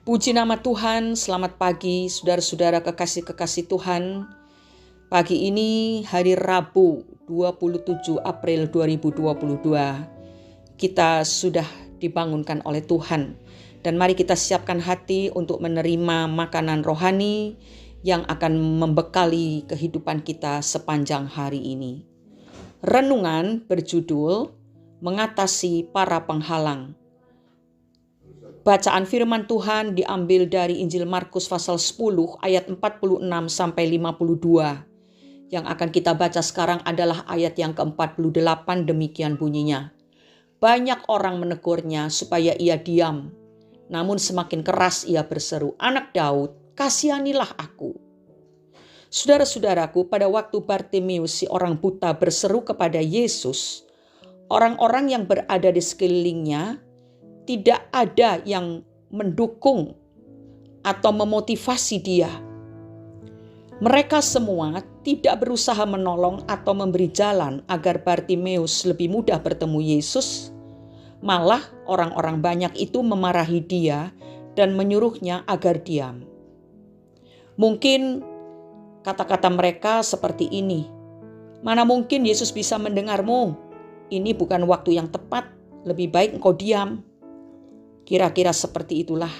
Puji nama Tuhan, selamat pagi saudara-saudara kekasih-kekasih Tuhan. Pagi ini hari Rabu 27 April 2022. Kita sudah dibangunkan oleh Tuhan. Dan mari kita siapkan hati untuk menerima makanan rohani yang akan membekali kehidupan kita sepanjang hari ini. Renungan berjudul Mengatasi Para Penghalang. Bacaan firman Tuhan diambil dari Injil Markus pasal 10 ayat 46 sampai 52. Yang akan kita baca sekarang adalah ayat yang ke-48, demikian bunyinya. Banyak orang menegurnya supaya ia diam. Namun semakin keras ia berseru, "Anak Daud, kasihanilah aku." Saudara-saudaraku, pada waktu Bartimeus si orang buta berseru kepada Yesus, orang-orang yang berada di sekelilingnya tidak ada yang mendukung atau memotivasi dia. Mereka semua tidak berusaha menolong atau memberi jalan agar Bartimeus lebih mudah bertemu Yesus. Malah orang-orang banyak itu memarahi dia dan menyuruhnya agar diam. Mungkin kata-kata mereka seperti ini, "Mana mungkin Yesus bisa mendengarmu? Ini bukan waktu yang tepat, lebih baik engkau diam." Kira-kira seperti itulah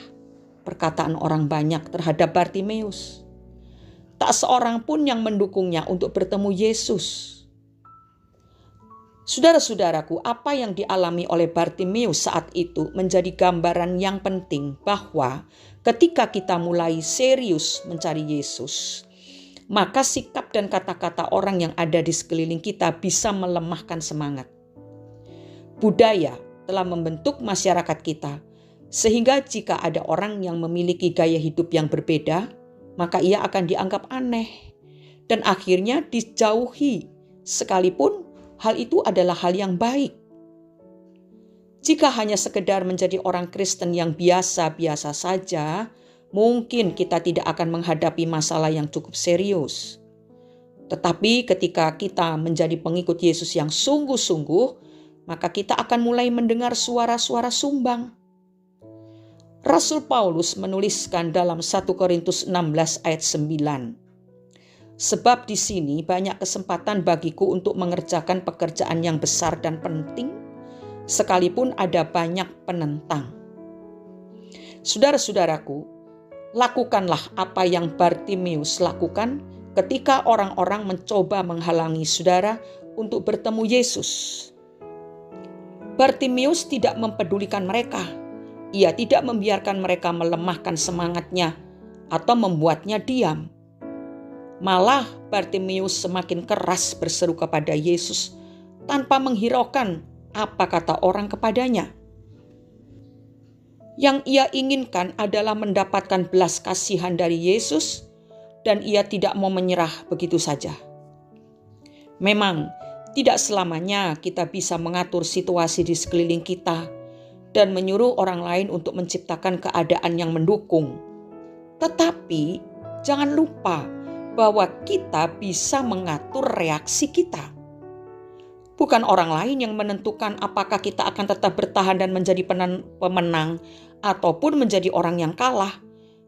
perkataan orang banyak terhadap Bartimeus. Tak seorang pun yang mendukungnya untuk bertemu Yesus. Saudara-saudaraku, apa yang dialami oleh Bartimeus saat itu menjadi gambaran yang penting bahwa ketika kita mulai serius mencari Yesus, maka sikap dan kata-kata orang yang ada di sekeliling kita bisa melemahkan semangat. Budaya telah membentuk masyarakat kita, sehingga jika ada orang yang memiliki gaya hidup yang berbeda, maka ia akan dianggap aneh dan akhirnya dijauhi, sekalipun hal itu adalah hal yang baik. Jika hanya sekedar menjadi orang Kristen yang biasa-biasa saja, mungkin kita tidak akan menghadapi masalah yang cukup serius. Tetapi ketika kita menjadi pengikut Yesus yang sungguh-sungguh, maka kita akan mulai mendengar suara-suara sumbang. Rasul Paulus menuliskan dalam 1 Korintus 16 ayat 9. "Sebab di sini banyak kesempatan bagiku untuk mengerjakan pekerjaan yang besar dan penting, sekalipun ada banyak penentang." Saudara-saudaraku, lakukanlah apa yang Bartimeus lakukan ketika orang-orang mencoba menghalangi saudara untuk bertemu Yesus. Bartimeus tidak mempedulikan mereka. Ia tidak membiarkan mereka melemahkan semangatnya atau membuatnya diam. Malah Bartimeus semakin keras berseru kepada Yesus tanpa menghiraukan apa kata orang kepadanya. Yang ia inginkan adalah mendapatkan belas kasihan dari Yesus, dan ia tidak mau menyerah begitu saja. Memang tidak selamanya kita bisa mengatur situasi di sekeliling kita dan menyuruh orang lain untuk menciptakan keadaan yang mendukung. Tetapi jangan lupa bahwa kita bisa mengatur reaksi kita. Bukan orang lain yang menentukan apakah kita akan tetap bertahan dan menjadi pemenang ataupun menjadi orang yang kalah,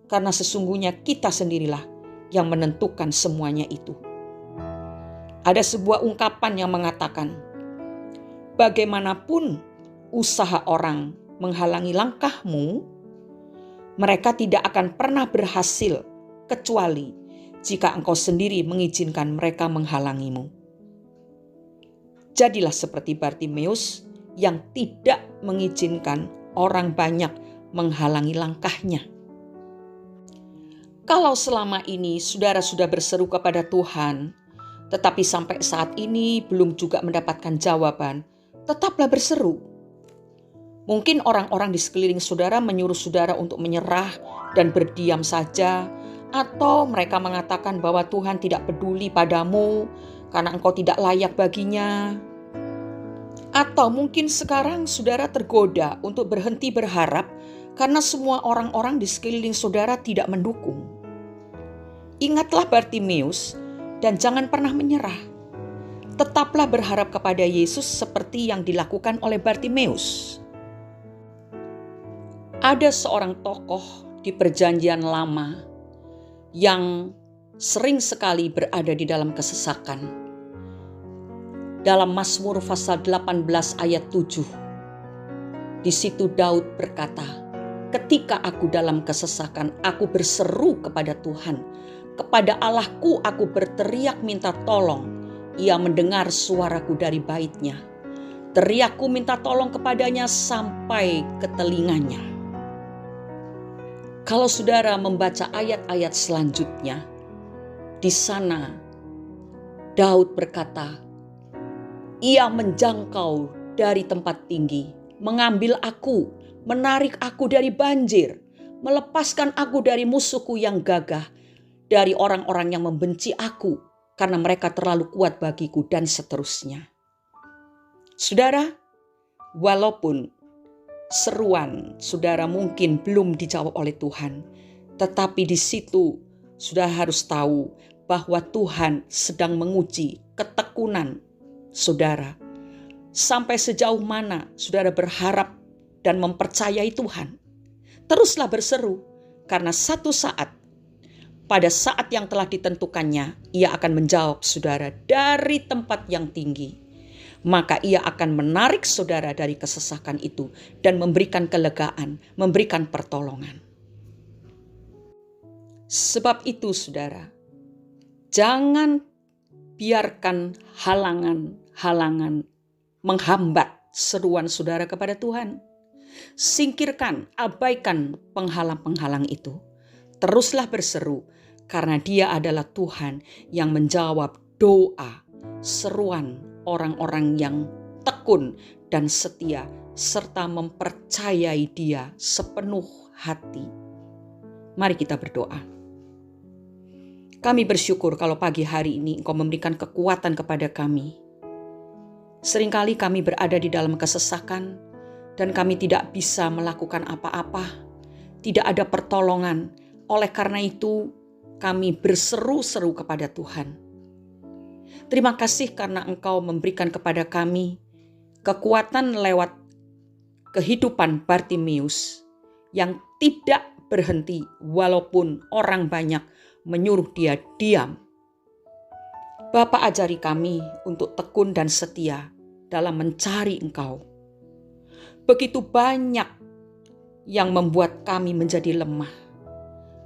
karena sesungguhnya kita sendirilah yang menentukan semuanya itu. Ada sebuah ungkapan yang mengatakan, bagaimanapun usaha orang menghalangi langkahmu, mereka tidak akan pernah berhasil kecuali jika engkau sendiri mengizinkan mereka menghalangimu. Jadilah seperti Bartimeus yang tidak mengizinkan orang banyak menghalangi langkahnya. Kalau selama ini saudara sudah berseru kepada Tuhan, tetapi sampai saat ini belum juga mendapatkan jawaban, tetaplah berseru. Mungkin orang-orang di sekeliling saudara menyuruh saudara untuk menyerah dan berdiam saja, atau mereka mengatakan bahwa Tuhan tidak peduli padamu karena engkau tidak layak baginya. Atau mungkin sekarang saudara tergoda untuk berhenti berharap karena semua orang-orang di sekeliling saudara tidak mendukung. Ingatlah Bartimeus dan jangan pernah menyerah. Tetaplah berharap kepada Yesus seperti yang dilakukan oleh Bartimeus. Ada seorang tokoh di Perjanjian Lama yang sering sekali berada di dalam kesesakan. Dalam Mazmur pasal 18 ayat 7, di situ Daud berkata, "Ketika aku dalam kesesakan, aku berseru kepada Tuhan. Kepada Allahku aku berteriak minta tolong. Ia mendengar suaraku dari bait-Nya. Teriakku minta tolong kepadanya sampai ke telinganya." Kalau saudara membaca ayat-ayat selanjutnya, di sana Daud berkata, "Ia menjangkau dari tempat tinggi, mengambil aku, menarik aku dari banjir, melepaskan aku dari musuhku yang gagah, dari orang-orang yang membenci aku, karena mereka terlalu kuat bagiku," dan seterusnya. Saudara, walaupun seruan saudara mungkin belum dijawab oleh Tuhan, tetapi di situ saudara harus tahu bahwa Tuhan sedang menguji ketekunan saudara. Sampai sejauh mana saudara berharap dan mempercayai Tuhan. Teruslah berseru, karena satu saat, pada saat yang telah ditentukannya, Ia akan menjawab saudara dari tempat yang tinggi. Maka Ia akan menarik saudara dari kesesakan itu dan memberikan kelegaan, memberikan pertolongan. Sebab itu saudara, jangan biarkan halangan-halangan menghambat seruan saudara kepada Tuhan. Singkirkan, abaikan penghalang-penghalang itu. Teruslah berseru, karena Dia adalah Tuhan yang menjawab doa, seruan orang-orang yang tekun dan setia, serta mempercayai Dia sepenuh hati. Mari kita berdoa. Kami bersyukur kalau pagi hari ini Engkau memberikan kekuatan kepada kami. Seringkali kami berada di dalam kesesakan dan kami tidak bisa melakukan apa-apa. Tidak ada pertolongan. Oleh karena itu kami berseru-seru kepada Tuhan. Terima kasih karena Engkau memberikan kepada kami kekuatan lewat kehidupan Bartimeus yang tidak berhenti walaupun orang banyak menyuruh dia diam. Bapa, ajari kami untuk tekun dan setia dalam mencari Engkau. Begitu banyak yang membuat kami menjadi lemah,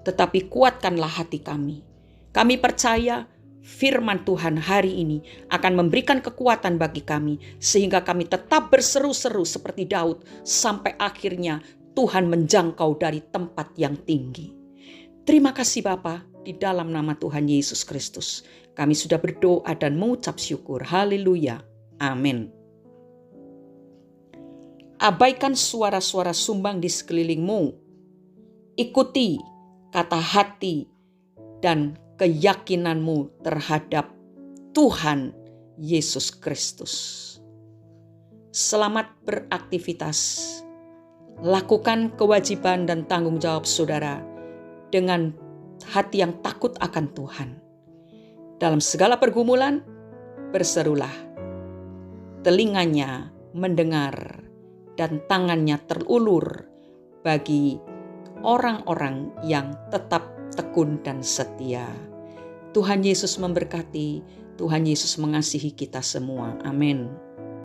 tetapi kuatkanlah hati kami. Kami percaya firman Tuhan hari ini akan memberikan kekuatan bagi kami, sehingga kami tetap berseru-seru seperti Daud, sampai akhirnya Tuhan menjangkau dari tempat yang tinggi. Terima kasih Bapa, di dalam nama Tuhan Yesus Kristus kami sudah berdoa dan mengucap syukur. Haleluya. Amin. Abaikan suara-suara sumbang di sekelilingmu. Ikuti kata hati dan keyakinanmu terhadap Tuhan Yesus Kristus. Selamat beraktivitas. Lakukan kewajiban dan tanggung jawab saudara dengan hati yang takut akan Tuhan. Dalam segala pergumulan, berserulah. Telinganya mendengar dan tangannya terulur bagi orang-orang yang tetap tekun dan setia. Tuhan Yesus memberkati, Tuhan Yesus mengasihi kita semua. Amin.